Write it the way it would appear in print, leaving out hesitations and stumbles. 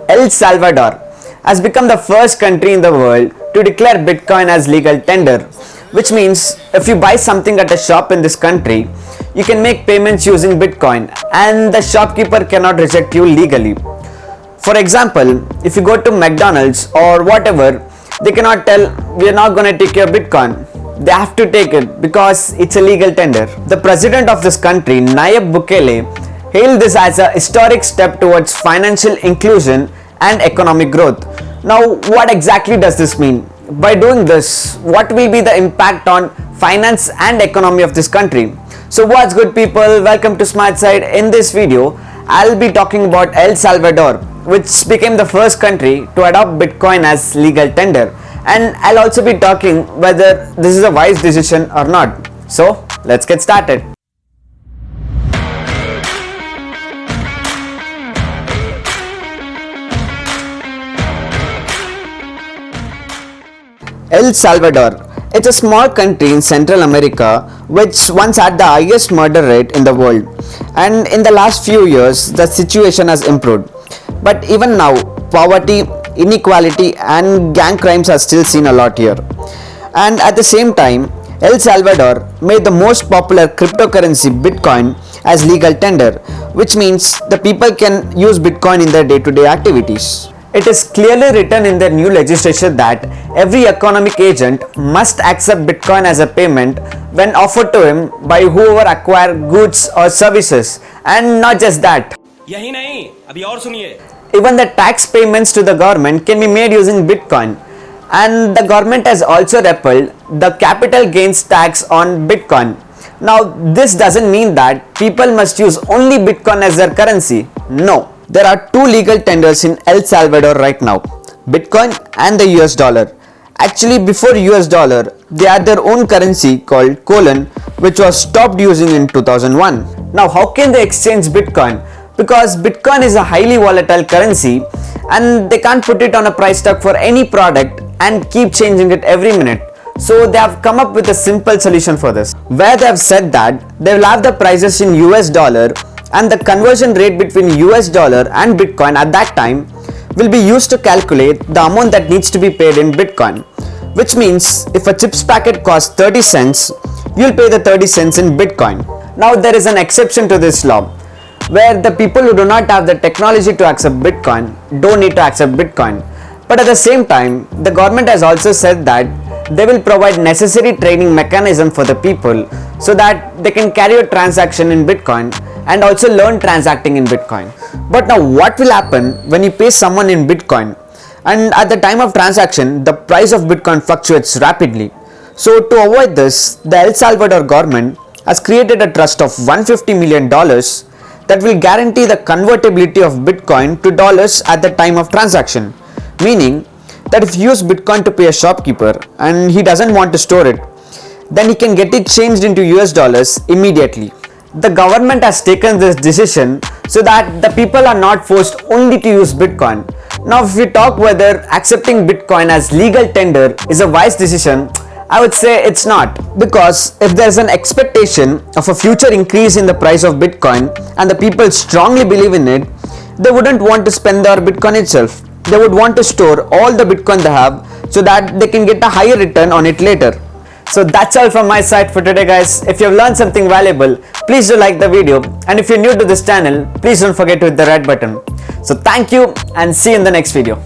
El Salvador has become the first country in the world to declare Bitcoin as legal tender, which means if you buy something at a shop in this country, you can make payments using Bitcoin and the shopkeeper cannot reject you legally. For example, if you go to McDonald's or whatever, they cannot tell we are not going to take your Bitcoin. They have to take it because it's a legal tender. The president of this country, Nayib Bukele, hailed this as a historic step towards financial inclusion and economic growth. Now, what exactly does this mean? By doing this, what will be the impact on finance and economy of this country? So what's good, people? Welcome to Smart Side. In this video, I'll be talking about El Salvador, which became the first country to adopt Bitcoin as legal tender. And I'll also be talking whether this is a wise decision or not. So let's get started. El Salvador. It's a small country in Central America which once had the highest murder rate in the world, and in the last few years the situation has improved. But even now, poverty, inequality and gang crimes are still seen a lot here. And at the same time, El Salvador made the most popular cryptocurrency Bitcoin as legal tender, which means the people can use Bitcoin in their day-to-day activities. It is clearly written in their new legislation that every economic agent must accept Bitcoin as a payment when offered to him by whoever acquire goods or services. And not just that, यही नहीं, अभी और सुनिए. even the tax payments to the government can be made using Bitcoin. And the government has also repealed the capital gains tax on Bitcoin. Now, this doesn't mean that people must use only Bitcoin as their currency. No. There are two legal tenders in El Salvador right now, Bitcoin and the US dollar. Actually, before US dollar, they had their own currency called colon, which was stopped using in 2001. Now, how can they exchange Bitcoin? Because Bitcoin is a highly volatile currency and they can't put it on a price tag for any product and keep changing it every minute. So they have come up with a simple solution for this, where they have said that they will have the prices in US dollar and the conversion rate between US dollar and Bitcoin at that time will be used to calculate the amount that needs to be paid in Bitcoin. Which means if a chips packet costs 30 cents, you'll pay the 30 cents in Bitcoin. Now there is an exception to this law, where the people who do not have the technology to accept Bitcoin don't need to accept Bitcoin. But at the same time, the government has also said that they will provide necessary training mechanism for the people so that they can carry a transaction in Bitcoin and also learn transacting in Bitcoin. But now what will happen when you pay someone in Bitcoin and at the time of transaction the price of Bitcoin fluctuates rapidly? So to avoid this, the El Salvador government has created a trust of $150 million that will guarantee the convertibility of Bitcoin to dollars at the time of transaction. Meaning that if you use Bitcoin to pay a shopkeeper and he doesn't want to store it, then he can get it changed into US dollars immediately. The government has taken this decision so that the people are not forced only to use Bitcoin. Now, if we talk whether accepting Bitcoin as legal tender is a wise decision, I would say it's not. Because if there is an expectation of a future increase in the price of Bitcoin and the people strongly believe in it, they wouldn't want to spend their Bitcoin itself. They would want to store all the Bitcoin they have so that they can get a higher return on it later. So that's all from my side for today, guys. If you have learned something valuable, please do like the video, and if you're new to this channel, please don't forget to hit the red button. So thank you and see you in the next video.